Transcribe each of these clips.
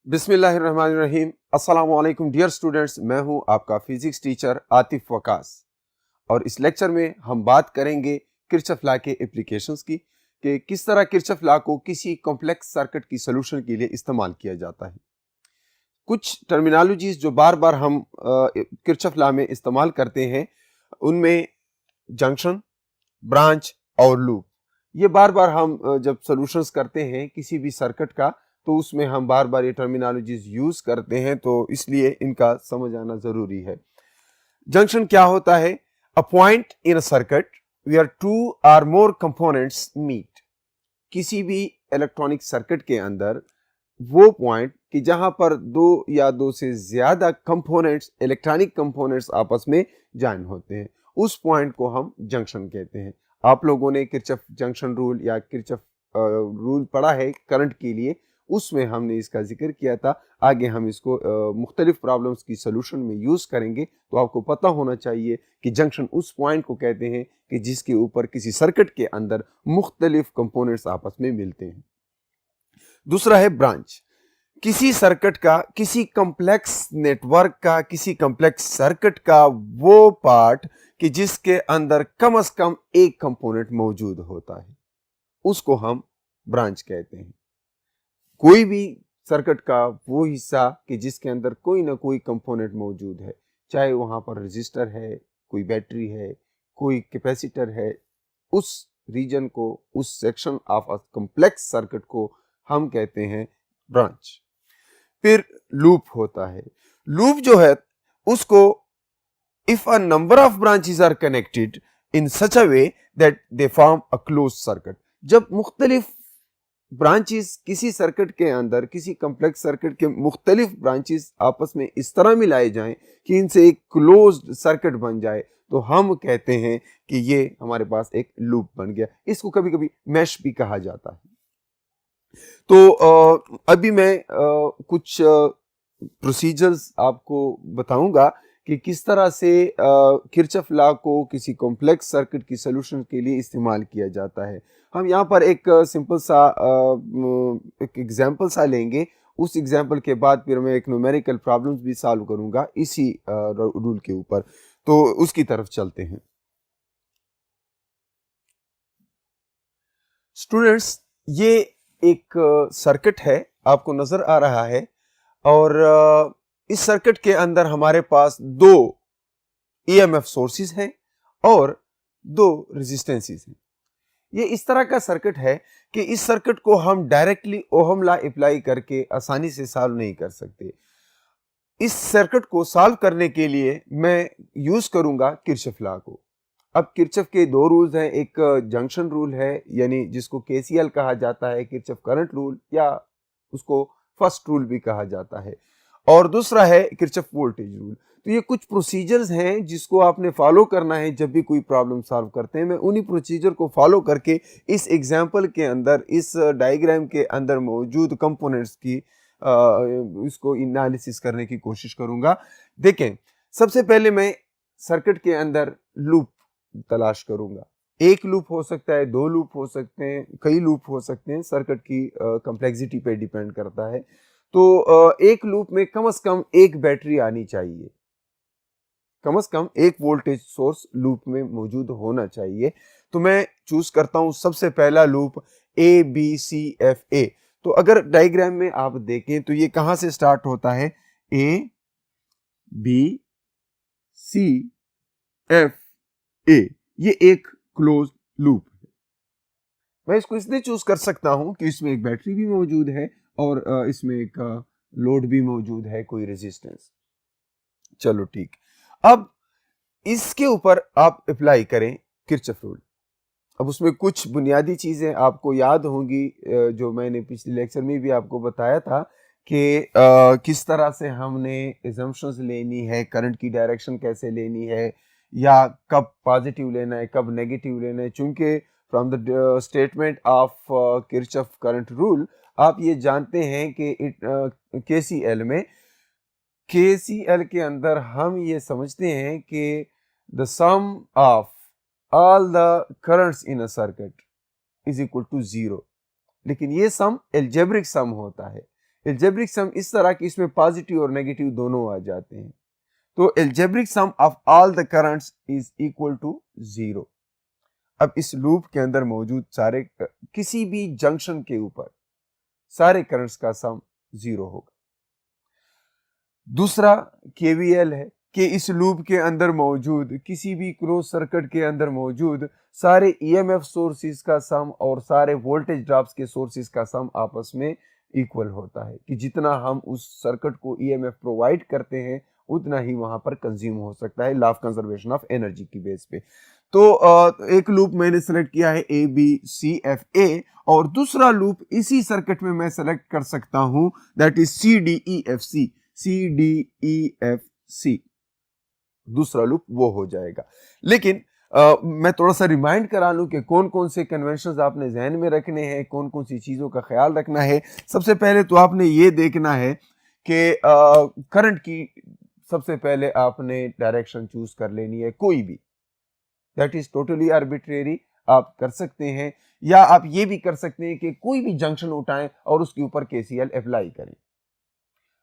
बिस्मिल्लाहिर्रहमानिर्रहीम। अस्सलाम वालेकुम डियर स्टूडेंट्स, मैं हूं आपका फिजिक्स टीचर आतिफ वकास और इस लेक्चर में हम बात करेंगे किरचॉफ लॉ के एप्लीकेशंस की कि किस तरह किरचॉफ लॉ को किसी कॉम्प्लेक्स सर्किट की सॉल्यूशन के लिए इस्तेमाल किया जाता है। कुछ टर्मिनोलॉजीज जो बार बार हम किरचॉफ लॉ में इस्तेमाल करते हैं उनमें जंक्शन, ब्रांच और लूप, ये बार बार हम जब सॉल्यूशंस करते हैं किसी भी सर्किट का तो उसमें हम बार बार ये टर्मिनोलॉजीज यूज करते हैं, तो इसलिए इनका समझ आना जरूरी है। जंक्शन क्या होता है? A point in a circuit where two or more components meet. किसी भी इलेक्ट्रॉनिक सर्किट के अंदर वो पॉइंट कि जहां पर दो या दो से ज्यादा कंपोनेंट्स, इलेक्ट्रॉनिक कंपोनेंट्स आपस में ज्वाइन होते हैं, उस पॉइंट को हम जंक्शन कहते हैं। आप लोगों ने किरचॉफ जंक्शन रूल या किरचॉफ रूल पढ़ा है करंट के लिए, उसमें हमने इसका जिक्र किया था। आगे हम इसको मुख्तलिफ प्रॉब्लम्स की सोल्यूशन में यूज करेंगे, तो आपको पता होना चाहिए कि जंक्शन उस पॉइंट को कहते हैं कि जिसके ऊपर किसी सर्किट के अंदर मुख्तलिफ कंपोनेंट्स आपस में मिलते हैं। दूसरा है ब्रांच। किसी सर्किट का, किसी कॉम्प्लेक्स नेटवर्क का, किसी कॉम्प्लेक्स सर्किट का वो पार्ट कि जिसके अंदर कम से कम एक कंपोनेंट मौजूद होता है, उसको हम ब्रांच कहते हैं। कोई भी सर्किट का वो हिस्सा कि जिसके अंदर कोई ना कोई कंपोनेंट मौजूद है, चाहे वहां पर रजिस्टर है, कोई बैटरी है, कोई कैपेसिटर है, उस रीजन को, उस section of a complex circuit को हम कहते हैं ब्रांच। फिर लूप होता है। लूप जो है उसको, if a number of branches are connected in such a way that they form a close circuit. जब मुख्तलिफ ब्रांचेस किसी सर्किट के अंदर, किसी कॉम्प्लेक्स सर्किट के मुख्तलिफ ब्रांचेस आपस में इस तरह मिलाए जाएं कि इनसे एक क्लोज्ड सर्किट बन जाए, तो हम कहते हैं कि ये हमारे पास एक लूप बन गया। इसको कभी कभी मैश भी कहा जाता है। तो अभी मैं कुछ प्रोसीजर्स आपको बताऊंगा कि किस तरह से किरचॉफ लॉ को किसी कॉम्प्लेक्स सर्किट की सॉल्यूशन के लिए इस्तेमाल किया जाता है। हम यहाँ पर एक सिंपल सा एक एग्जांपल सा लेंगे, उस एग्जांपल के बाद फिर मैं एक न्यूमेरिकल प्रॉब्लम्स भी सॉल्व करूंगा इसी रूल के ऊपर, तो उसकी तरफ चलते हैं। स्टूडेंट्स, ये एक सर्किट है, आपको नजर आ रहा है, और इस सर्किट के अंदर हमारे पास दो ईएमएफ सोर्सेज हैं और दो रेजिस्टेंसेस हैं। ये इस तरह का सर्किट है कि इस सर्किट को हम डायरेक्टली ओहम लॉ अप्लाई करके आसानी से सॉल्व नहीं कर सकते। इस सर्किट को सॉल्व करने के लिए मैं यूज करूंगा किरचॉफ लॉ को। अब किरचॉफ के दो रूल्स हैं, एक जंक्शन रूल है यानी जिसको केसीएल कहा जाता है, किरचॉफ करंट रूल, या उसको फर्स्ट रूल भी कहा जाता है, और दूसरा है किरचॉफ वोल्टेज रूल। तो ये कुछ प्रोसीजर्स हैं जिसको आपने फॉलो करना है जब भी कोई प्रॉब्लम सॉल्व करते हैं। मैं उन्हीं प्रोसीजर को फॉलो करके इस एग्जांपल के अंदर, इस डायग्राम के अंदर मौजूद कंपोनेंट्स की इसको एनालिसिस करने की कोशिश करूंगा। देखें, सबसे पहले मैं सर्किट के अंदर लूप तलाश करूंगा। एक लूप हो सकता है, दो लूप हो सकते हैं, कई लूप हो सकते हैं, सर्किट की कॉम्प्लेक्सिटी पे डिपेंड करता है। तो एक लूप में कम से कम एक बैटरी आनी चाहिए, कम से कम एक वोल्टेज सोर्स लूप में मौजूद होना चाहिए। तो मैं चूज करता हूं सबसे पहला loop A B C F A. तो अगर डायग्राम में आप देखें तो ये कहां से स्टार्ट होता है? ए बी सी एफ ए, ये एक क्लोज लूप है। मैं इसको इसलिए चूज कर सकता हूं कि इसमें एक बैटरी भी मौजूद है और इसमें एक लोड भी मौजूद है, कोई रेजिस्टेंस। चलो ठीक, अब इसके ऊपर आप अप्लाई करें किरचॉफ रूल। अब उसमें कुछ बुनियादी चीजें आपको याद होंगी जो मैंने पिछले लेक्चर में भी आपको बताया था कि किस तरह से हमने एजम्पशंस लेनी है, करंट की डायरेक्शन कैसे लेनी है, या कब पॉजिटिव लेना है, कब नेगेटिव लेना है। चूंकि from the statement of Kirchhoff current rule आप ये जानते हैं कि केसीएल में, केसीएल के अंदर हम ये समझते हैं कि the sum of all the currents in a circuit is equal to 0, लेकिन ये सम एल्जेब्रिक सम होता है। एल्जेब्रिक सम इस तरह कि इसमें पॉजिटिव और नेगेटिव दोनों आ जाते हैं। तो algebraic sum of all the currents is equal to 0। अब इस लूप के अंदर मौजूद सारे किसी भी जंक्शन के ऊपर सारे करंट्स का सम 0 होगा। दूसरा केवीएल है कि इस लूप के अंदर मौजूद किसी भी क्लोज सर्किट के अंदर मौजूद सारे ईएमएफ सोर्सेज का सम और सारे वोल्टेज ड्रॉप्स के सोर्सेज का सम आपस में इक्वल होता है कि जितना हम उस सर्किट को ईएमएफ प्रोवाइड करते हैं उतना ही वहां पर कंज्यूम हो सकता है, law of conservation of energy की बेस पे। तो एक लूप मैंने सेलेक्ट किया है ए बी सी एफ ए, और दूसरा लूप इसी सर्किट में मैं सेलेक्ट कर सकता हूं that is C D E F C. C D E F C दूसरा लूप वो हो जाएगा। लेकिन मैं थोड़ा सा रिमाइंड करा लूं कि कौन कौन से कन्वेंशंस आपने जहन में रखने हैं, कौन कौन सी चीजों का ख्याल रखना है। सबसे पहले तो आपने ये देखना है कि करंट की सबसे पहले आपने डायरेक्शन चूज कर लेनी है, कोई भी, दैट इज टोटली आर्बिट्रेरी आप कर सकते हैं, या आप ये भी कर सकते हैं कि कोई भी जंक्शन उठाएं और उसके ऊपर केसीएल अप्लाई करें।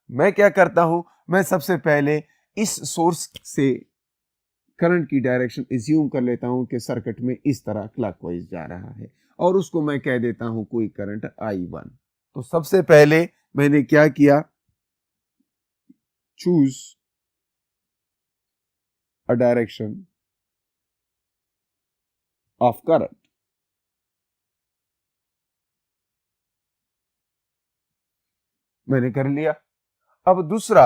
मैं क्या करता हूं, मैं सबसे पहले इस सोर्स से करंट की डायरेक्शन एज्यूम कर लेता हूं कि सर्किट में इस तरह क्लॉकवाइज जा रहा है और उसको मैं कह देता हूं कोई करंट I1। तो सबसे पहले मैंने क्या किया, choose a direction of current. मैंने कर लिया। अब दूसरा,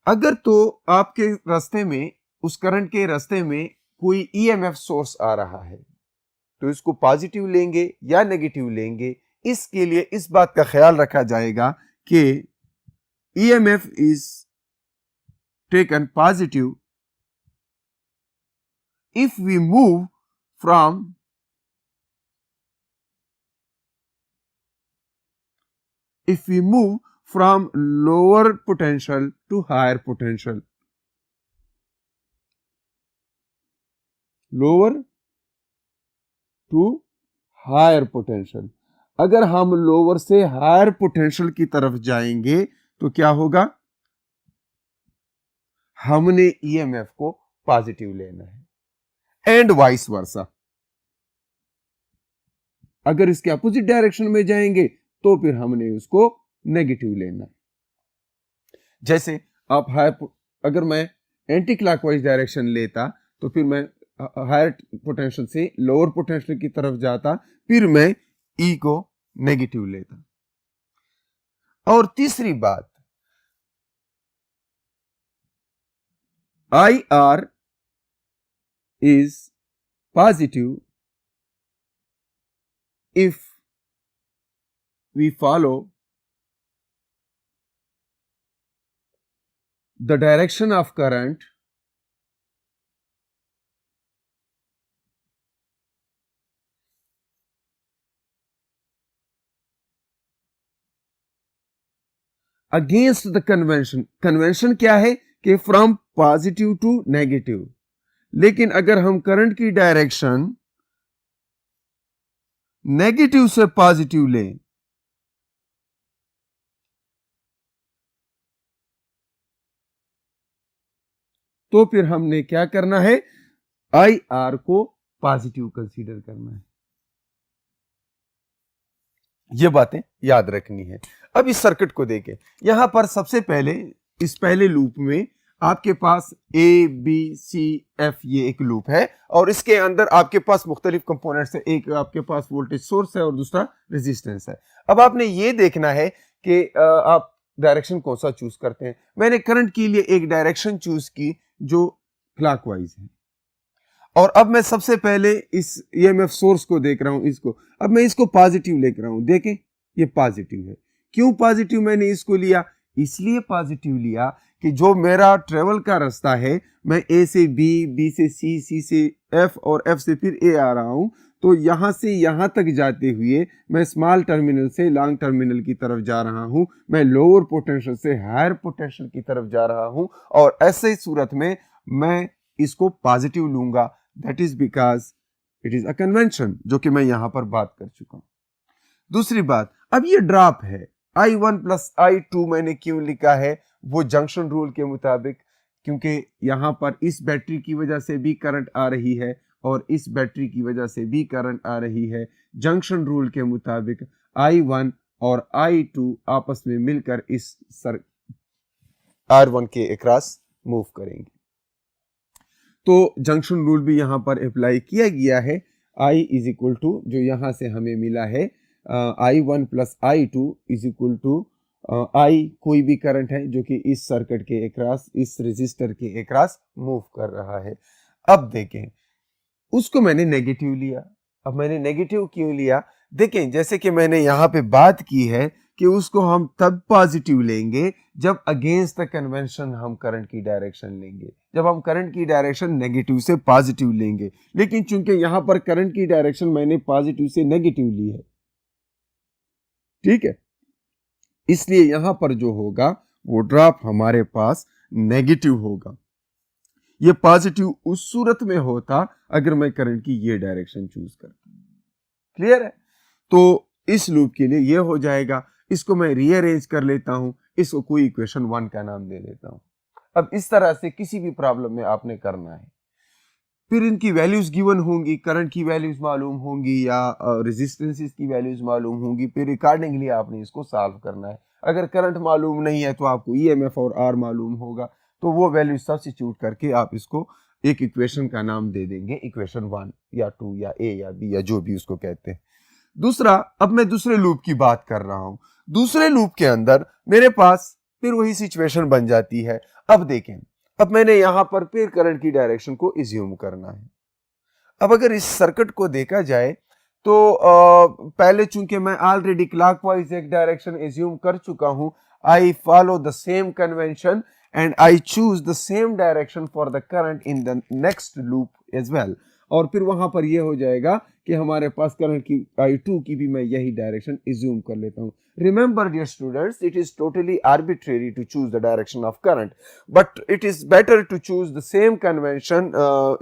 अगर तो आपके रास्ते में, उस करंट के रास्ते में कोई ईएमएफ सोर्स आ रहा है तो इसको पॉजिटिव लेंगे या नेगेटिव लेंगे, इसके लिए इस बात का ख्याल रखा जाएगा कि EMF is taken positive if we move from lower potential to higher potential, lower to higher potential। अगर हम लोअर से हायर पोटेंशियल की तरफ जाएंगे तो क्या होगा, हमने ईएमएफ को पॉजिटिव लेना है, एंड वाइस वर्सा। अगर इसके अपोजिट डायरेक्शन में जाएंगे तो फिर हमने उसको नेगेटिव लेना है। जैसे आप अगर मैं एंटी क्लॉकवाइज डायरेक्शन लेता तो फिर मैं हायर पोटेंशियल से लोअर पोटेंशियल की तरफ जाता, फिर मैं ई को नेगेटिव लेता। और तीसरी बात, I R is positive if we follow the direction of current against the convention। Convention क्या है कि फ्रॉम पॉजिटिव टू नेगेटिव, लेकिन अगर हम करंट की डायरेक्शन नेगेटिव से पॉजिटिव लें तो फिर हमने क्या करना है, आई आर को पॉजिटिव कंसीडर करना है। ये बातें याद रखनी है। अब इस सर्किट को देखें, यहां पर सबसे पहले इस पहले लूप में आपके पास ए बी सी एफ ये एक लूप है और इसके अंदर आपके पास मुख्तलिफ कंपोनेंट्स है, एक आपके पास वोल्टेज सोर्स है और दूसरा रेजिस्टेंस है। अब आपने ये देखना है कि आप डायरेक्शन कौन सा चूज करते हैं। मैंने करंट के लिए एक डायरेक्शन चूज की जो क्लॉकवाइज है, और अब मैं सबसे पहले इस ईएमएफ सोर्स को देख रहा हूं, इसको अब मैं इसको पॉजिटिव लेकर रहा हूं। देखें ये पॉजिटिव है। क्यों पॉजिटिव मैंने इसको लिया, इसलिए पॉजिटिव लिया कि जो मेरा ट्रेवल का रास्ता है, मैं ए से बी, बी से सी, सी से एफ और एफ से फिर ए आ रहा हूं, तो यहां से यहां तक जाते हुए मैं स्मॉल टर्मिनल से लॉन्ग टर्मिनल की तरफ जा रहा हूं, मैं लोअर पोटेंशियल से हायर पोटेंशियल की तरफ जा रहा हूं, और ऐसे सूरत में मैं इसको पॉजिटिव लूंगा। That is because it is a convention, जो कि मैं यहां पर बात कर चुका हूं। दूसरी बात, अब ये ड्रॉप है, I1 प्लस I2 मैंने क्यों लिखा है, वो जंक्शन रूल के मुताबिक, क्योंकि यहां पर इस बैटरी की वजह से भी करंट आ रही है और इस बैटरी की वजह से भी करंट आ रही है। जंक्शन रूल के मुताबिक I1 और I2 आपस में मिलकर इस R1 के अक्रॉस मूव करेंगे। तो जंक्शन रूल भी यहां पर अप्लाई किया गया है। I इज इक्वल टू, जो यहां से हमें मिला है, I1 plus I2 is equal to I कोई भी करंट है जो कि इस सर्किट के अक्रॉस, इस रेजिस्टर के अक्रॉस मूव कर रहा है। अब देखें, उसको मैंने नेगेटिव लिया। अब मैंने नेगेटिव क्यों लिया, देखें जैसे कि मैंने यहाँ पे बात की है कि उसको हम तब पॉजिटिव लेंगे जब अगेंस्ट द कन्वेंशन हम करंट की डायरेक्शन लेंगे, जब हम करंट की डायरेक्शन नेगेटिव से पॉजिटिव लेंगे। लेकिन चूंकि यहां पर करंट की डायरेक्शन मैंने पॉजिटिव से नेगेटिव ली है, ठीक है, इसलिए यहां पर जो होगा वो ड्रॉप हमारे पास नेगेटिव होगा। ये पॉजिटिव उस सूरत में होता अगर मैं करंट की ये डायरेक्शन चूज करता। क्लियर है? तो इस लूप के लिए ये हो जाएगा। इसको मैं रीअरेंज कर लेता हूं, इसको कोई इक्वेशन 1 का नाम दे देता हूं। अब इस तरह से किसी भी प्रॉब्लम में आपने करना है, फिर इनकी वैल्यूज गिवन होंगी, करंट की वैल्यूज मालूम होंगी या रेजिस्टेंसेस की वैल्यूज मालूम होंगी, फिर अकॉर्डिंगली आपने इसको सॉल्व करना है। अगर करंट मालूम नहीं है तो आपको ईएमएफ और आर मालूम होगा, तो वो वैल्यू सब्स्टिट्यूट करके आप इसको एक इक्वेशन का नाम दे देंगे, इक्वेशन 1 या 2 या ए या बी या जो भी उसको कहते हैं। दूसरा, अब मैं दूसरे लूप की बात कर रहा हूं। दूसरे लूप के अंदर मेरे पास फिर वही सिचुएशन बन जाती है। अब देखें, अब मैंने यहां पर फिर करंट की डायरेक्शन को एज्यूम करना है। अब अगर इस सर्किट को देखा जाए तो पहले चूंकि मैं ऑलरेडी क्लॉकवाइज एक डायरेक्शन एज्यूम कर चुका हूं, I follow the same convention and I choose the same direction for the current in the next loop as well. और फिर वहां पर यह हो जाएगा कि हमारे पास करंट की I2 की भी मैं यही डायरेक्शन एज्यूम कर लेता हूं। Remember dear students, it is totally arbitrary to choose the direction of current, but it is better to choose the same convention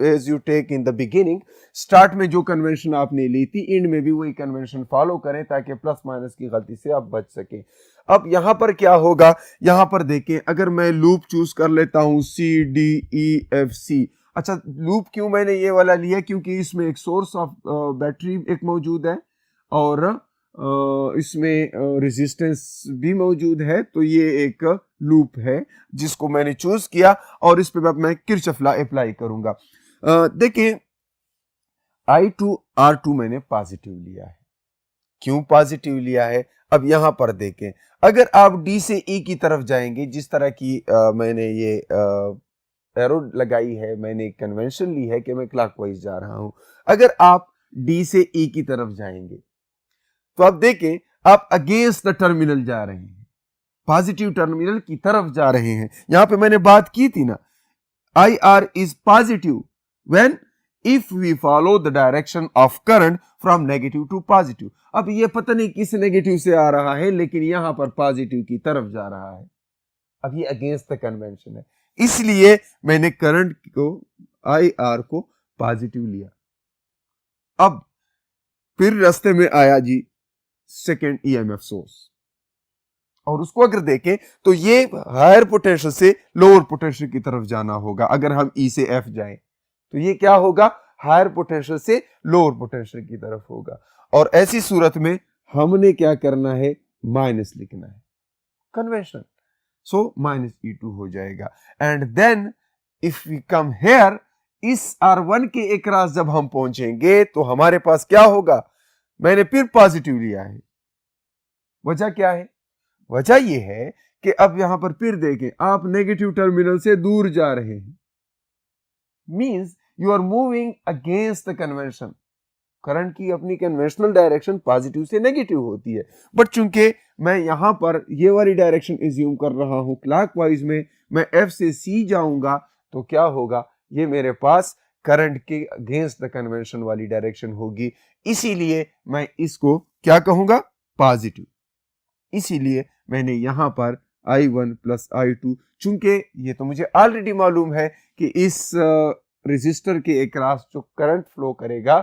as you take in the beginning. Start में जो convention आपने ली थी, and में भी वही convention follow करें ताकि plus minus की गलती से आप बच सकें। अब यहां पर क्या होगा, यहां पर देखें, अगर मैं लूप चूज कर लेता हूं CDEFC। अच्छा, लूप क्यों मैंने ये वाला लिया, क्योंकि इसमें एक सोर्स ऑफ बैटरी एक मौजूद है और इसमें रेजिस्टेंस भी मौजूद है, तो ये एक लूप है जिसको मैंने चूज किया और इस पे मैं किरचॉफ लॉ अप्लाई करूंगा। देखें, I2 R2 मैंने पॉजिटिव लिया है। क्यों पॉजिटिव लिया है, अब यहां पर देखें, अगर आप D से E की तरफ जाएंगे, जिस तरह की मैंने ये एरो लगाई है, मैंने एक कन्वेंशन ली है कि मैं क्लॉकवाइज जा रहा हूं। अगर आप D से E की तरफ जाएंगे तो आप देखें, आप अगेंस्ट द टर्मिनल जा रहे हैं, पॉजिटिव टर्मिनल की तरफ जा रहे हैं। यहां पे मैंने बात की थी ना, IR is positive when if we follow the direction of current from negative to positive. अब ये पता नहीं किस नेगेटिव से आ रहा है, लेकिन यहां पर पॉजिटिव की तरफ जा रहा है। अब ये अगेंस्ट द कन्वेंशन है, इसलिए मैंने करंट को, IR को पॉजिटिव लिया। अब फिर रास्ते में आया जी सेकेंड EMF सोर्स, और उसको अगर देखें तो ये हायर पोटेंशियल से लोअर पोटेंशियल की तरफ जाना होगा। अगर हम E से F जाएं तो ये क्या होगा, हायर पोटेंशियल से लोअर पोटेंशियल की तरफ होगा। और ऐसी सूरत में हमने क्या करना है, माइनस लिखना है, कन्वेंशन। सो -E2 हो जाएगा। And then if we come here, इस R1 के अक्रॉस जब हम पहुंचेंगे तो हमारे पास क्या होगा, मैंने फिर पॉजिटिव लिया है। वजह क्या है, वजह यह है कि अब यहां पर फिर देखें, आप नेगेटिव टर्मिनल से दूर जा रहे हैं, means you are moving against the convention. Current की अपनी कन्वेंशनल डायरेक्शन पॉजिटिव से नेगेटिव होती है, बट चूंकि मैं यहां पर ये वाली डायरेक्शन एज्यूम कर रहा हूं क्लॉकवाइज में, मैं F से C जाऊंगा तो क्या होगा, ये मेरे पास करंट के अगेंस्ट द कन्वेंशन वाली डायरेक्शन होगी। इसीलिए मैं इसको क्या कहूंगा, पॉजिटिव। इसीलिए मैंने यहां पर I1 प्लस I2, चूंकि ये तो मुझे ऑलरेडी मालूम है कि इस रेजिस्टर के अक्रॉस जो करंट फ्लो करेगा,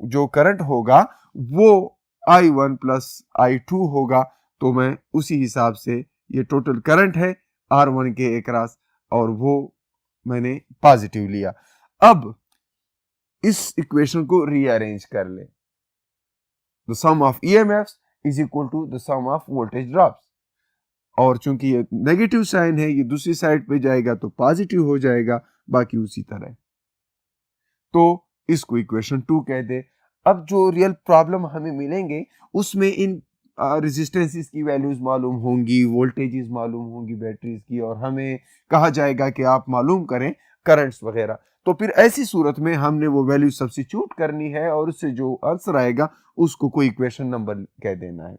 जो करंट होगा वो I1 प्लस I2 होगा, तो मैं उसी हिसाब से, ये टोटल करंट है R1 के अक्रॉस और वो मैंने पॉजिटिव लिया। अब इस इक्वेशन को रीअरेंज कर ले। The sum of EMFs is equal to the sum of voltage drops, और चूंकि ये नेगेटिव साइन है, ये दूसरी साइड पे जाएगा तो पॉजिटिव हो जाएगा, बाकी उसी तरह। तो इसको इक्वेशन 2 कह दे। अब जो रियल प्रॉब्लम हमें मिलेंगे उसमें इन रेजिस्टेंसेस की वैल्यूज मालूम होंगी, वोल्टेजेस मालूम होंगी बैटरीज की, और हमें कहा जाएगा कि आप मालूम करें करंट्स वगैरह। तो फिर ऐसी सूरत में हमने वो वैल्यू सब्स्टिट्यूट करनी है और उससे जो आंसर आएगा उसको कोई इक्वेशन नंबर कह देना है।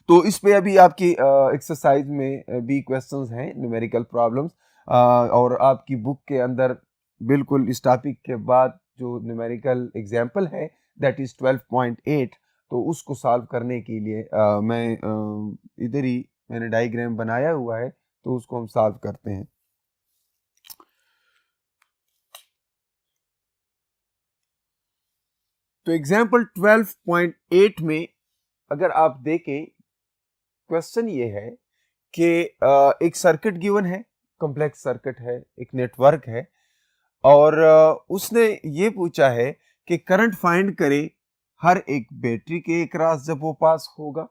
तो इस पे अभी आपकी एक्सरसाइज में भी क्वेश्चंस हैं, न्यूमेरिकल प्रॉब्लम्स, और आपकी बुक के अंदर बिल्कुल इस टॉपिक के बाद जो न्यूमेरिकल एग्जाम्पल है दैट इज 12.8, तो उसको सॉल्व करने के लिए मैं इधर ही मैंने डायग्राम बनाया हुआ है, तो उसको हम सॉल्व करते हैं। तो एग्जाम्पल 12.8 में अगर आप देखें, क्वेश्चन ये है कि एक सर्किट गिवन है, कॉम्प्लेक्स सर्किट है, एक नेटवर्क है, और उसने ये पूछा है कि करंट फाइंड करे हर एक बैटरी के अक्रॉस जब वो पास होगा,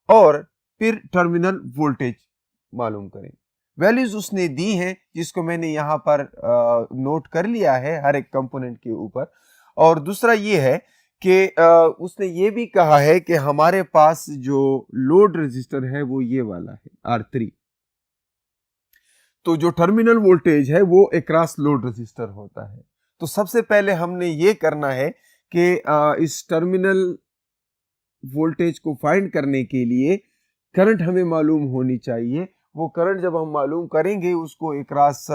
और फिर टर्मिनल वोल्टेज मालूम करें। वैल्यूज उसने दी हैं जिसको मैंने यहाँ पर नोट कर लिया है हर एक कंपोनेंट के ऊपर। और दूसरा ये है कि उसने ये भी कहा है कि हमारे पास जो लोड रेजिस्टर है वो ये वाला है R3, तो जो टर्मिनल वोल्टेज है वो अक्रॉस लोड रेजिस्टर होता है। तो सबसे पहले हमने ये करना है कि इस टर्मिनल वोल्टेज को फाइंड करने के लिए करंट हमें मालूम होनी चाहिए। वो करंट जब हम मालूम करेंगे उसको अक्रॉस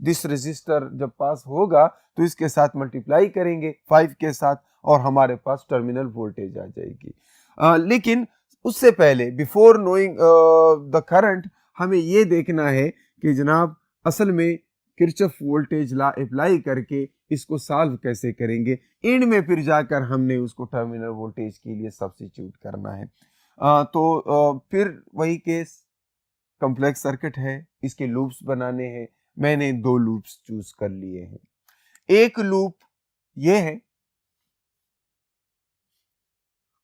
दिस रेजिस्टर जब पास होगा तो इसके साथ मल्टीप्लाई करेंगे 5 के साथ, और हमारे पास टर्मिनल वोल्टेज आ जाएगी। लेकिन उससे पहले बिफोर नोइंग द करंट हमें ये देखना है कि जनाब असल में किरचॉफ वोल्टेज लॉ अप्लाई करके इसको सॉल्व कैसे करेंगे। एंड में फिर जाकर हमने उसको टर्मिनल वोल्टेज के लिए सब्स्टिट्यूट करना है। फिर वही केस, कॉम्प्लेक्स सर्किट है, इसके लूप्स बनाने हैं। मैंने 2 लूप्स चूज कर लिए हैं। एक लूप ये है,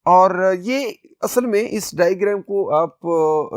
और ये असल में इस डायग्राम को आप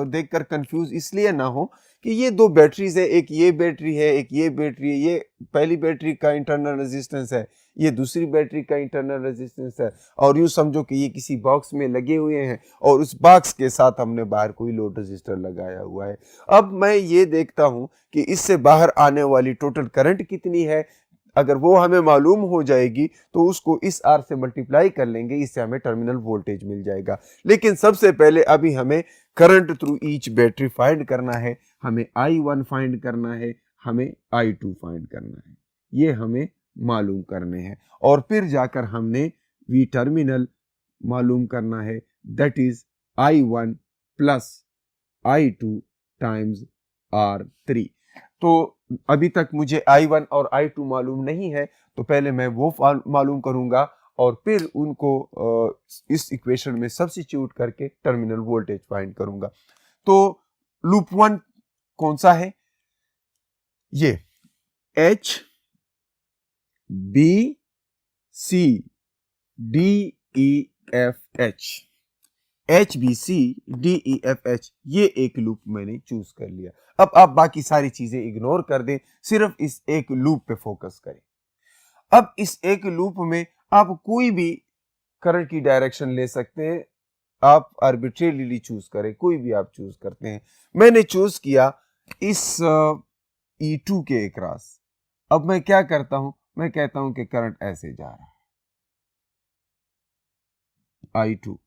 देखकर कंफ्यूज इसलिए ना हो कि ये 2 बैटरीज है, एक ये बैटरी है, एक ये बैटरी है। ये पहली बैटरी का इंटरनल रेजिस्टेंस है, ये दूसरी बैटरी का इंटरनल रेजिस्टेंस है, और यूं समझो कि ये किसी बॉक्स में लगे हुए हैं और उस बॉक्स के साथ हमने बाहर कोई लोड रेजिस्टर लगाया हुआ है। अब मैं ये देखता हूं कि इससे बाहर आने वाली टोटल करंट कितनी है। अगर वो हमें मालूम हो जाएगी तो उसको इस R से मल्टीप्लाई कर लेंगे, इससे हमें टर्मिनल वोल्टेज मिल जाएगा। लेकिन सबसे पहले अभी हमें current through each battery find करना है, हमें I1 फाइंड करना है, हमें I2 फाइंड करना है, ये हमें मालूम करने हैं। और फिर जाकर हमने V टर्मिनल मालूम करना है, that is I1 plus I2 times R3। तो अभी तक मुझे I1 और I2 मालूम नहीं है, तो पहले मैं वो मालूम करूंगा और फिर उनको इस इक्वेशन में सब्स्टिट्यूट करके टर्मिनल वोल्टेज फाइंड करूंगा। तो लूप 1 कौन सा है? ये H B C D E F H, HBCDEFH, ये एक लूप मैंने चूज कर लिया। अब आप बाकी सारी चीजें इग्नोर कर दें, सिर्फ इस एक लूप पे फोकस करें। अब इस एक लूप में आप कोई भी करंट की डायरेक्शन ले सकते हैं, आप आर्बिट्रेरीली चूज करें, कोई भी आप चूज करते हैं। मैंने चूज किया इस E2 के अक्रॉस। अब मैं क्या करता हूं, मैं कहता हूं कि करंट ऐसे जा रहा है, I2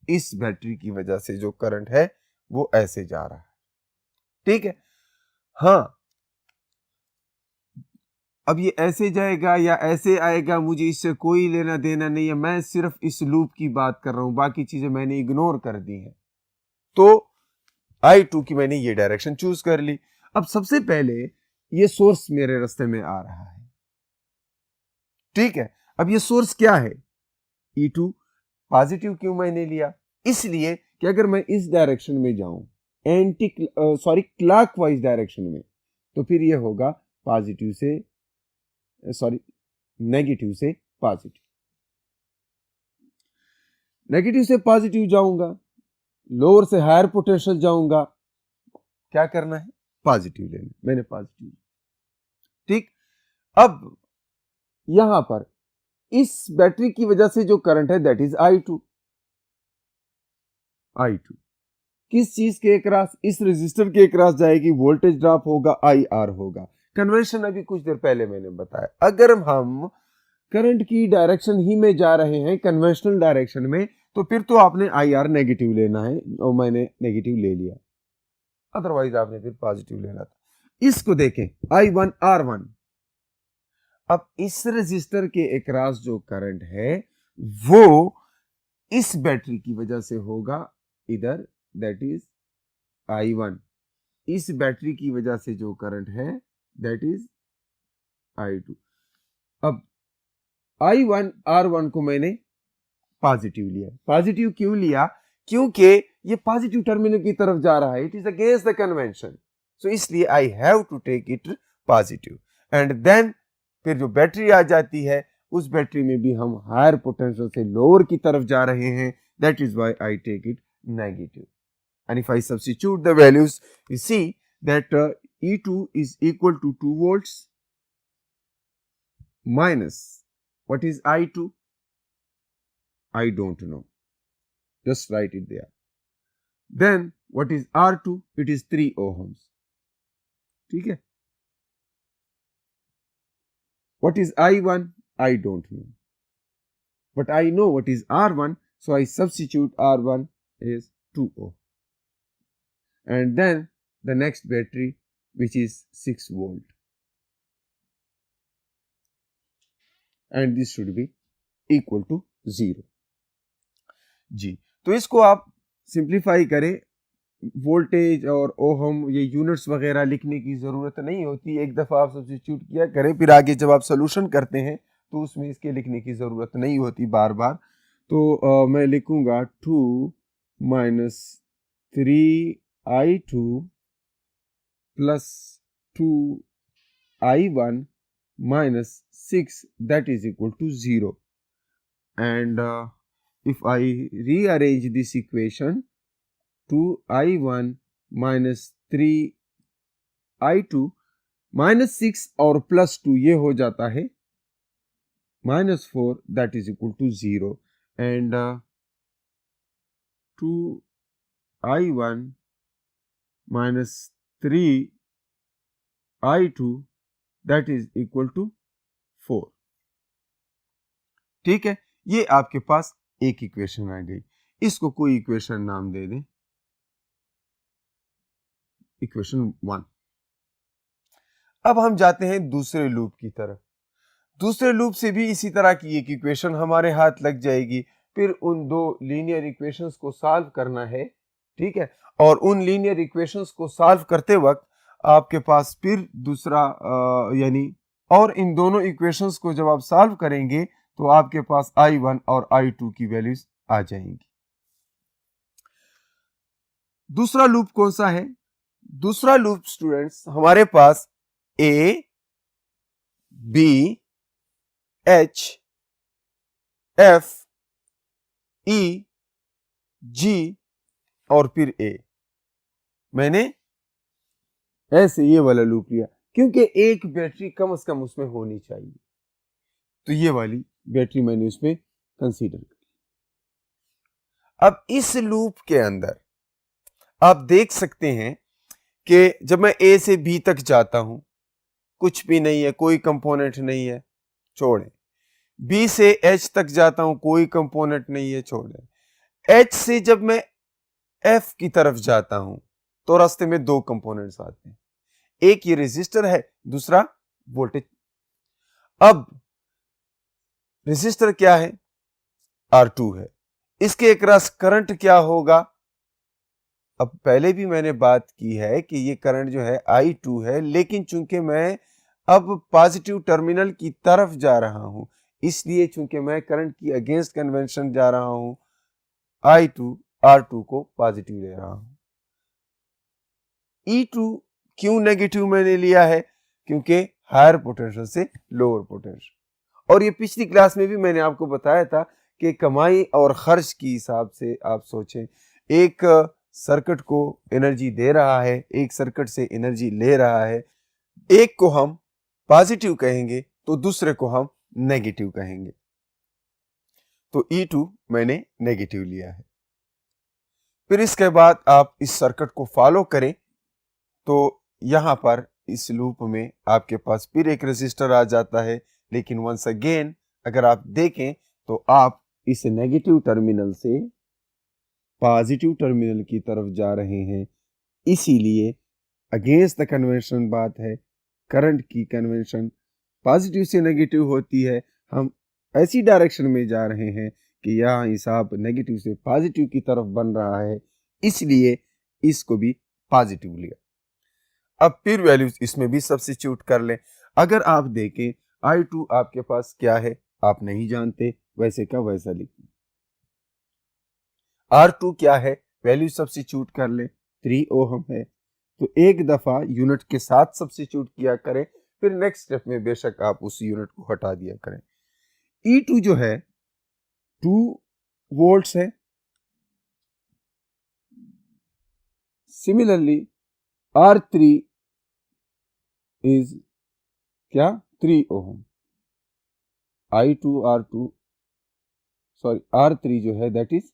इस बैटरी की वजह से जो करंट है वो ऐसे जा रहा है, ठीक है। हाँ, अब ये ऐसे जाएगा या ऐसे आएगा मुझे इससे कोई लेना देना नहीं है, मैं सिर्फ इस लूप की बात कर रहा हूं, बाकी चीजें मैंने इग्नोर कर दी हैं। तो I2 की मैंने ये डायरेक्शन चूज कर ली। अब सबसे पहले ये सोर्स मेरे रास्ते में आ रहा है, ठीक है। अब ये सोर्स क्या है? E2 पॉजिटिव क्यों मैंने लिया? इसलिए कि अगर मैं इस डायरेक्शन में जाऊं क्लॉकवाइज डायरेक्शन में, तो फिर ये होगा नेगेटिव से पॉजिटिव। नेगेटिव से पॉजिटिव जाऊंगा, लोअर से हायर पोटेंशियल जाऊंगा, क्या करना है, पॉजिटिव लेना, मैंने पॉजिटिव। ठीक, अब यहां पर इस बैटरी की वजह से जो करंट है दैट इज I2। किस चीज के अक्रॉस, इस रेजिस्टर के अक्रॉस जाएगी, वोल्टेज ड्रॉप होगा, IR होगा। कन्वर्शन अभी कुछ देर पहले मैंने बताया, अगर हम करंट की डायरेक्शन ही में जा रहे हैं कन्वेंशनल डायरेक्शन में, तो फिर तो आपने IR नेगेटिव लेना है, और मैंने नेगेटिव ले लिया, अदरवाइज आपने फिर पॉजिटिव लेना था। इसको देखें, I1 R1। अब इस रेजिस्टर के अक्रॉस जो करंट है वो इस बैटरी की वजह से होगा इधर, दैट इज I1। इस बैटरी की वजह से जो करंट है दैट इज I2। अब I1 R1 को मैंने पॉजिटिव लिया। पॉजिटिव क्यों लिया? क्योंकि ये पॉजिटिव टर्मिनल की तरफ जा रहा है, it is against the convention, so इसलिए I have to take it positive. And then फिर जो बैटरी आ जाती है, उस बैटरी में भी हम हायर पोटेंशियल से लोअर की तरफ जा रहे हैं, that is why I take it negative. And if I substitute the values, you see that E2 is equal to 2 volts minus, what is I2? I don't know. Just write it there. Then what is R2? It is 3 ohms. ठीक है? What is I1? I don't know. But I know what is R1, so I substitute R1 is 2 ohm. And then the next battery, which is 6 volt. And this should be equal to 0. जी, तो इसको आप simplify करें, voltage और ohm ये units वगैरह लिखने की ज़रूरत नहीं होती, एक दफ़ा आप सब्स्टिट्यूट किया करें, फिर आगे जब आप सोल्यूशन करते हैं तो उसमें इसके लिखने की ज़रूरत नहीं होती बार बार। तो मैं लिखूंगा 2 minus 3I2 plus 2I1 minus 6, that is equal to 0. And if I rearrange this equation, 2I1 minus 3I2 minus 6 और plus 2 ये हो जाता है minus 4, that is equal to 0. And 2I1 minus 3I2 that is equal to 4. ठीक है, ये आपके पास एक इक्वेशन आ गई। इसको कोई इक्वेशन नाम दे दें, इक्वेशन 1। अब हम जाते हैं दूसरे लूप की तरफ। दूसरे लूप से भी इसी तरह की एक इक्वेशन हमारे हाथ लग जाएगी, फिर उन दो लीनियर इक्वेशंस को सॉल्व करना है, ठीक है। और उन लीनियर इक्वेशंस को सॉल्व करते वक्त आपके पास फिर दूसरा यानी और इन दोनों इक्वेशंस को जब आप सॉल्व करेंगे तो आपके पास I1 और I2 की वैल्यूज आ जाएंगी। दूसरा लूप कौन सा है? दूसरा लूप स्टूडेंट्स हमारे पास A, B, H, F, E, G और फिर A। मैंने ऐसे ये वाला लूप लिया क्योंकि एक बैटरी कम से कम उसमें होनी चाहिए, तो ये वाली बैटरी मैंने उसमें कंसीडर की। अब इस लूप के अंदर आप देख सकते हैं कि जब मैं A से B तक जाता हूं कुछ भी नहीं है, कोई कंपोनेंट नहीं है, छोड़ें। B से H तक जाता हूं कोई कंपोनेंट नहीं है, छोड़ें। H से जब मैं F की तरफ जाता हूं तो रास्ते में दो कंपोनेंट्स आते हैं, एक ये रेजिस्टर है, दूसरा वोल्टेज। अब रेजिस्टर क्या है? R2 है, इसके अक्रॉस करंट क्या होगा? अब पहले भी मैंने बात की है कि ये करंट जो है I2 है, लेकिन चूंकि मैं अब पॉजिटिव टर्मिनल की तरफ जा रहा हूं, इसलिए चूंकि मैं करंट की अगेंस्ट कन्वेंशन जा रहा हूं, I2 R2 को पॉजिटिव ले रहा हूं। E2 क्यों नेगेटिव मैंने लिया है? क्योंकि हायर पोटेंशियल से लोअर पोटेंशियल। और ये पिछली क्लास में भी मैंने आपको बताया था कि कमाई और खर्च की हिसाब से आप सोचें, एक सर्किट को एनर्जी दे रहा है, एक सर्किट से एनर्जी ले रहा है, एक को हम पॉजिटिव कहेंगे तो दूसरे को हम नेगेटिव कहेंगे। तो E2 मैंने नेगेटिव लिया है। फिर इसके बाद आप इस सर्किट को फॉलो करें तो यहां पर इस लूप में आपके पास फिर एक रेजिस्टर आ जाता है, लेकिन वंस अगेन अगर आप देखें तो आप इस नेगेटिव टर्मिनल से पॉजिटिव टर्मिनल की तरफ जा रहे हैं। इसीलिए अगेंस्ट द कन्वेंशन बात है, करंट की कन्वेंशन पॉजिटिव से नेगेटिव होती है। हम ऐसी डायरेक्शन में जा रहे हैं कि यहाँ हिसाब नेगेटिव से पॉजिटिव की तरफ बन रहा है, इसलिए इसको भी पॉजिटिव लिया। अब फिर वैल्यूज इसमें भी सब्स्टिट्यूट कर लें। अगर आप देखें I2 आपके पास क्या है आप नहीं जानते, वैसे का वैसा लिखें। R2 क्या है, वैल्यू सब्स्टिट्यूट कर लें, 3 ओहम है, तो एक दफा यूनिट के साथ सब्स्टिट्यूट किया करें, फिर नेक्स्ट स्टेप में बेशक आप उस यूनिट को हटा दिया करें। E2 जो है 2 वोल्ट्स है। सिमिलरली R3 इज क्या, 3 ओहम। R3 जो है दैट इज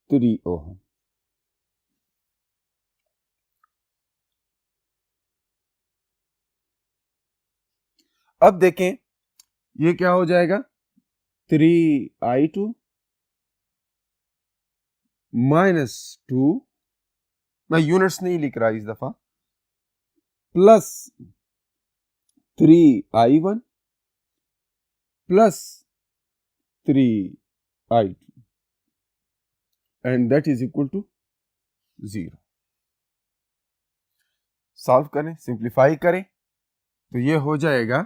3 ओहम। अब देखें ये क्या हो जाएगा, 3I2 माइनस 2, मैं यूनिट्स नहीं लिख रहा इस दफा, plus 3I1 plus 3I2 and that is equal to 0। Solve करें, सिंप्लीफाई करें तो ये हो जाएगा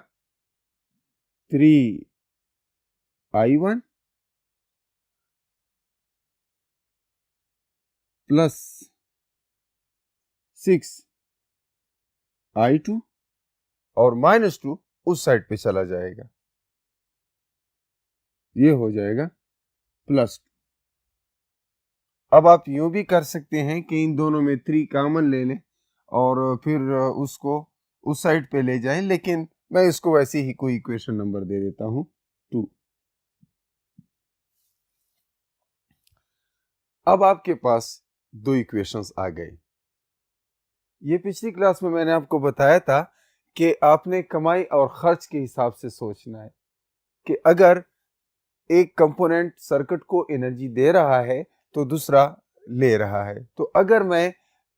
3I1 प्लस 6I2 और माइनस 2 उस साइड पे चला जाएगा, ये हो जाएगा प्लस 2। अब आप यूं भी कर सकते हैं कि इन दोनों में 3 कॉमन ले लें और फिर उसको उस साइड पे ले जाएं, लेकिन मैं इसको वैसे ही कोई इक्वेशन नंबर दे देता हूं 2। अब आपके पास दो इक्वेशंस आ गए। ये पिछली क्लास में मैंने आपको बताया था कि आपने कमाई और खर्च के हिसाब से सोचना है कि अगर एक कंपोनेंट सर्किट को एनर्जी दे रहा है तो दूसरा ले रहा है, तो अगर मैं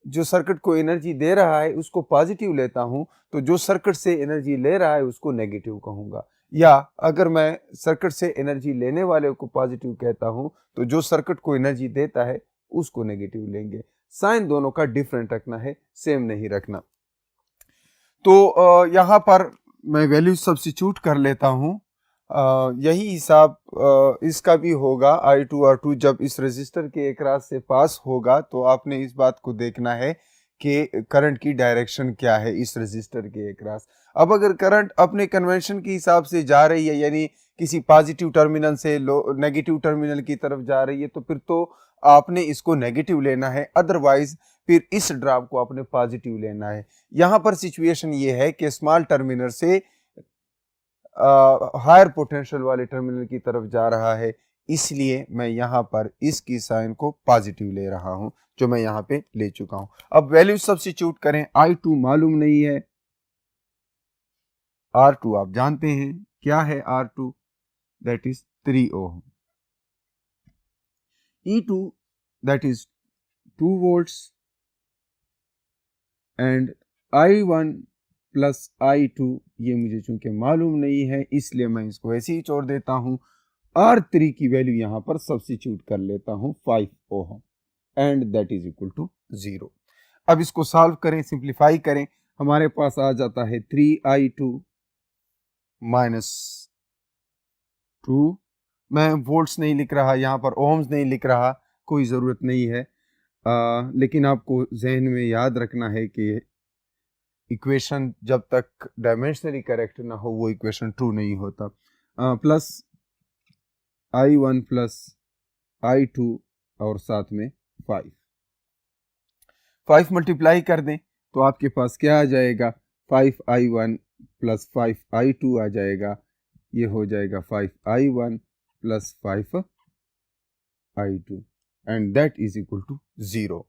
जो सर्किट को एनर्जी दे रहा है उसको पॉजिटिव लेता हूं तो जो सर्किट से एनर्जी ले रहा है उसको नेगेटिव कहूंगा, या अगर मैं सर्किट से एनर्जी लेने वाले को पॉजिटिव कहता हूं तो जो सर्किट को एनर्जी देता है उसको नेगेटिव लेंगे। साइन दोनों का डिफरेंट रखना है, सेम नहीं रखना। तो यहां पर मैं वैल्यू सब्स्टिट्यूट कर लेता हूं। यही हिसाब इसका भी होगा। I2 R2 जब इस रेजिस्टर के एकरास से पास होगा तो आपने इस बात को देखना है कि करंट की डायरेक्शन क्या है इस रेजिस्टर के एकरास। अब अगर करंट अपने कन्वेंशन के हिसाब से जा रही है, यानी किसी पॉजिटिव टर्मिनल से नेगेटिव टर्मिनल की तरफ जा रही है, तो फिर तो आपने इसको नेगेटिव लेना है, अदरवाइज फिर इस ड्रॉप को आपने पॉजिटिव लेना है। यहाँ पर सिचुएशन ये है कि स्मॉल टर्मिनल से हायर पोटेंशियल वाले टर्मिनल की तरफ जा रहा है, इसलिए मैं यहाँ पर इसकी साइन को पॉजिटिव ले रहा हूं, जो मैं यहाँ पे ले चुका हूं। अब वैल्यू सब्स्टिट्यूट करें। I2 मालूम नहीं है, R2 आप जानते हैं क्या है, R2 that is 3 ohm, E2 that is 2 volts and I1 plus I2 ये मुझे चूंकि मालूम नहीं है इसलिए मैं इसको ऐसे ही छोड़ देता हूं। R3 की वैल्यू यहां पर सब्स्टिट्यूट कर लेता हूं 5 ohm and that is equal to 0। अब इसको सॉल्व करें, सिंप्लीफाई करें, हमारे पास आ जाता है 3I2 माइनस 2 मैं वोल्ट्स नहीं लिख रहा, यहाँ पर ओम्स नहीं लिख रहा, कोई ज़रूरत नहीं है। लेकिन आपको जहन में याद रखना है कि इक्वेशन जब तक डायमेंशनली करेक्ट ना हो वो इक्वेशन ट्रू नहीं होता। प्लस I1 प्लस I2 और साथ में 5 मल्टीप्लाई कर दें तो आपके पास क्या आ जाएगा, 5I1 प्लस 5I2 आ जाएगा। ये हो जाएगा 5I1 plus 5I2 and that is equal to 0।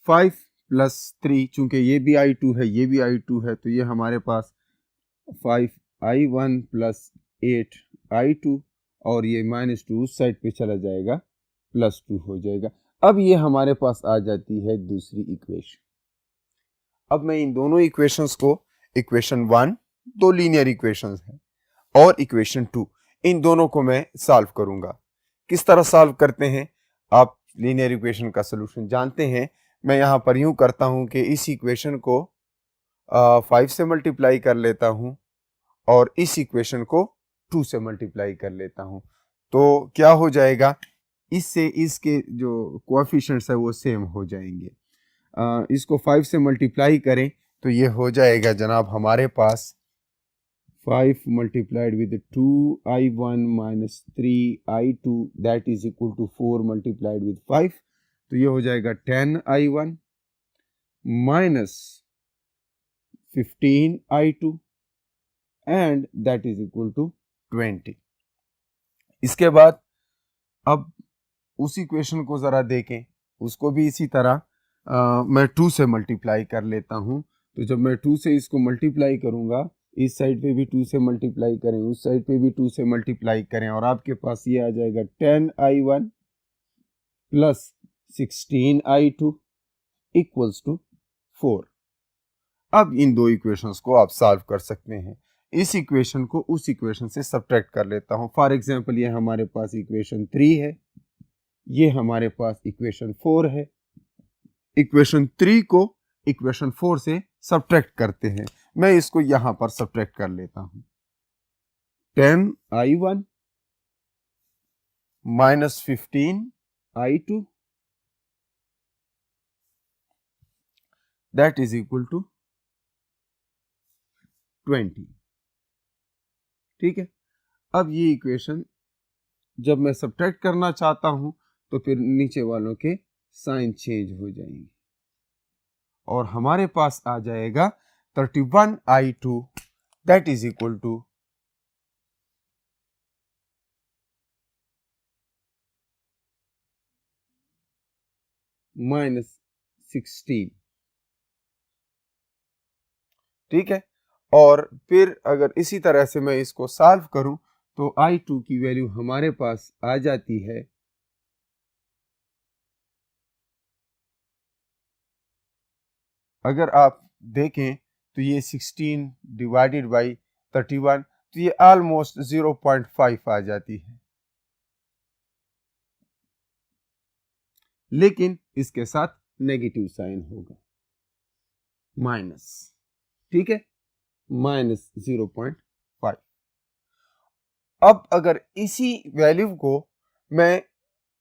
5 plus 3, चूंकि ये भी I2 है ये भी I2 है, तो ये हमारे पास 5I1 प्लस 8I2 और ये -2 उस साइड पे चला जाएगा, +2 हो जाएगा। अब ये हमारे पास आ जाती है दूसरी इक्वेशन। अब मैं इन दोनों इक्वेशंस को, इक्वेशन 1 दो लीनियर इक्वेशंस हैं और इक्वेशन 2, इन दोनों को मैं सॉल्व करूंगा। किस तरह सॉल्व करते हैं, आप लीनियर इक्वेशन का सलूशन जानते हैं। मैं यहाँ पर यूं करता हूं कि इस इक्वेशन को 5 से मल्टीप्लाई कर लेता हूं और इस इक्वेशन को 2 से मल्टीप्लाई कर लेता हूं, तो क्या हो जाएगा, इससे इसके जो कोएफिशिएंट्स है वो सेम हो जाएंगे। इसको 5 से मल्टीप्लाई करें तो ये हो जाएगा जनाब हमारे पास 5 multiplied with 2I1 minus 3I2 that is equal to 4 multiplied with 5, तो ये हो जाएगा 10I1 minus 15I2 and that is equal to 20। इसके बाद अब उस इक्वेशन को जरा देखें, उसको भी इसी तरह मैं 2 से मल्टीप्लाई कर लेता हूं। तो जब मैं 2 से इसको मल्टीप्लाई करूंगा, इस साइड पे भी 2 से मल्टीप्लाई करें, उस साइड पे भी 2 से मल्टीप्लाई करें और आपके पास ये आ जाएगा 10I1 plus 16I2 equals to 4। अब इन दो इक्वेशंस को आप सॉल्व कर सकते हैं। इस इक्वेशन को उस इक्वेशन से सब्ट्रैक्ट कर लेता हूं। फॉर एग्जांपल ये हमारे पास इक्वेशन 3 है, ये हमारे पास इक्वेशन 4 है। इक्वेशन 3 को इक्वेशन 4 से सब्ट्रैक्ट करते हैं। मैं इसको यहां पर सब्ट्रैक्ट कर लेता हूं। 10I1 minus 15I2 that is equal to 20। ठीक है, अब ये इक्वेशन जब मैं सब्ट्रैक्ट करना चाहता हूं तो फिर नीचे वालों के साइन चेंज हो जाएंगे और हमारे पास आ जाएगा 31I2 that is equal to -16। ठीक है, और फिर अगर इसी तरह से मैं इसको सॉल्व करूं तो I2 की वैल्यू हमारे पास आ जाती है अगर आप देखें तो ये 16 डिवाइडेड बाई 31, तो ये ऑलमोस्ट 0.5 आ जाती है, लेकिन इसके साथ नेगेटिव साइन होगा, माइनस। ठीक है, -0.5। अब अगर इसी वैल्यू को मैं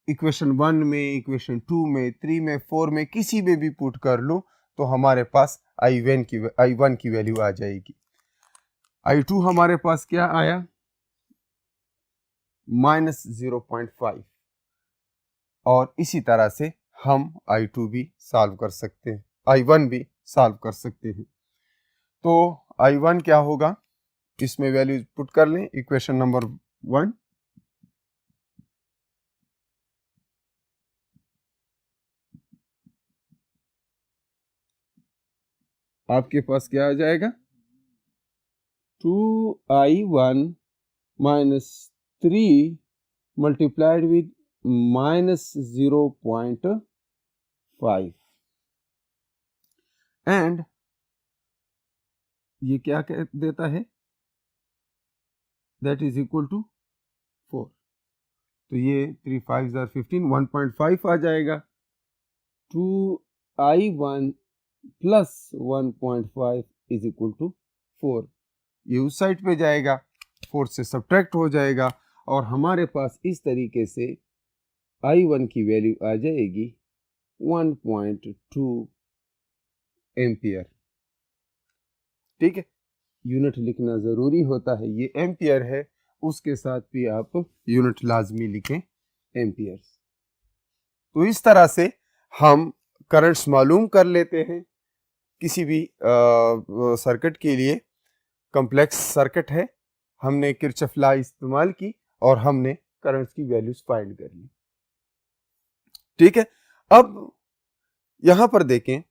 इक्वेशन 1 में, इक्वेशन 2 में, 3 में, 4 में किसी में भी पुट कर लूं तो हमारे पास I1 की वैल्यू आ जाएगी। I2 हमारे पास क्या आया, -0.5, और इसी तरह से हम I2 भी सॉल्व कर सकते हैं, I1 भी सॉल्व कर सकते हैं। तो I1 क्या होगा, इसमें वैल्यू पुट कर लें, इक्वेशन नंबर 1 आपके पास क्या आ जाएगा, 2I1 minus 3 multiplied with -0.5 and ये क्या कह देता है, दैट इज इक्वल टू 4। तो ये 3 5 15, 1.5 आ जाएगा। 2I1 plus 1.5 is equal to 4, ये उस साइड पे जाएगा, 4 से सब्ट्रैक्ट हो जाएगा और हमारे पास इस तरीके से I1 की वैल्यू आ जाएगी 1.2 एम्पियर। ठीक है, यूनिट लिखना जरूरी होता है, ये एम्पियर है, उसके साथ भी आप यूनिट लाजमी लिखें, एम्पियर्स। तो इस तरह से हम करंट्स मालूम कर लेते हैं। किसी भी सर्किट के लिए, कॉम्प्लेक्स सर्किट है, हमने किरचॉफ लॉ इस्तेमाल की और हमने करंट्स की वैल्यूज फाइंड कर ली। ठीक है, अब यहां पर देखें,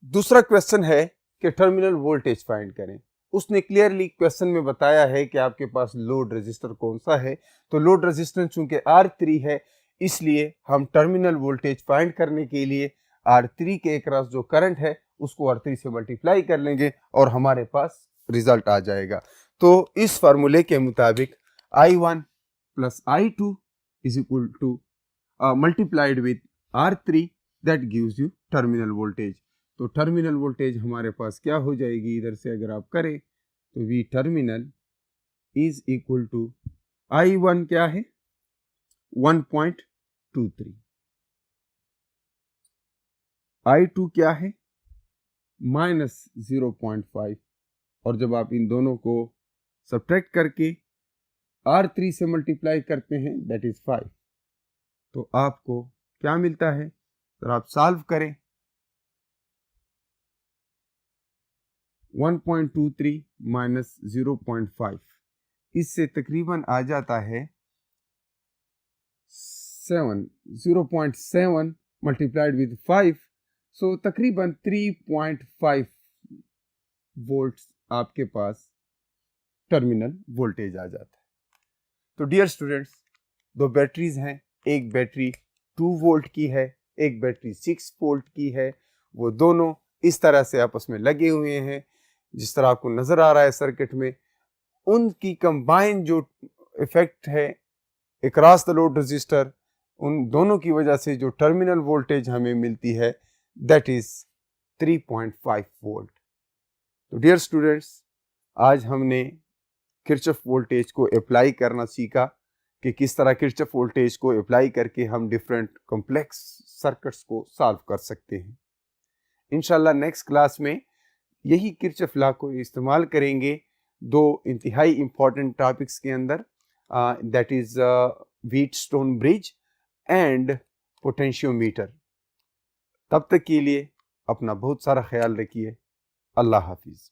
दूसरा क्वेश्चन है कि टर्मिनल वोल्टेज फाइंड करें। उसने क्लियरली क्वेश्चन में बताया है कि आपके पास लोड रेजिस्टर कौन सा है। तो लोड रेजिस्टेंस चूंकि R3 है, इसलिए हम टर्मिनल वोल्टेज फाइंड करने के लिए R3 के अक्रॉस जो करंट है उसको R3 से मल्टीप्लाई कर लेंगे और हमारे पास रिजल्ट आ जाएगा। तो इस फार्मूले के मुताबिक I1 plus I2 is equal two multiplied with R3 that gives you terminal voltage. तो टर्मिनल वोल्टेज हमारे पास क्या हो जाएगी, इधर से अगर आप करें तो V terminal is equal to I1 क्या है 1.23, I2 क्या है -0.5, और जब आप इन दोनों को सब्ट्रैक्ट करके R3 से मल्टीप्लाई करते हैं दैट इज 5, तो आपको क्या मिलता है, तो आप सॉल्व करें 1.23 माइनस 0.5, इससे तकरीबन आ जाता है 0.7 मल्टीप्लाइड विद 5, सो तकरीबन 3.5 वोल्ट्स आपके पास टर्मिनल वोल्टेज आ जाता है। तो डियर स्टूडेंट्स, दो बैटरीज हैं, एक बैटरी 2 वोल्ट की है, एक बैटरी 6 वोल्ट की है। वो दोनों इस तरह से आपस में लगे हुए हैं जिस तरह आपको नजर आ रहा है सर्किट में। उनकी कंबाइन जो इफेक्ट है अक्रॉस द लोड रजिस्टर, उन दोनों की वजह से जो टर्मिनल वोल्टेज हमें मिलती है दैट इज 3.5 वोल्ट। तो डियर स्टूडेंट्स, आज हमने किरचॉफ वोल्टेज को अप्लाई करना सीखा कि किस तरह किरचॉफ वोल्टेज को अप्लाई करके हम डिफरेंट कॉम्प्लेक्स सर्किट्स को सॉल्व कर सकते हैं। इंशाल्लाह नेक्स्ट क्लास में यही किरचॉफ लॉ को इस्तेमाल करेंगे दो इंतहाई इंपॉर्टेंट टॉपिक्स के अंदर, that is Wheatstone bridge and potentiometer. तब तक के लिए अपना बहुत सारा ख्याल रखिए। अल्लाह हाफिज।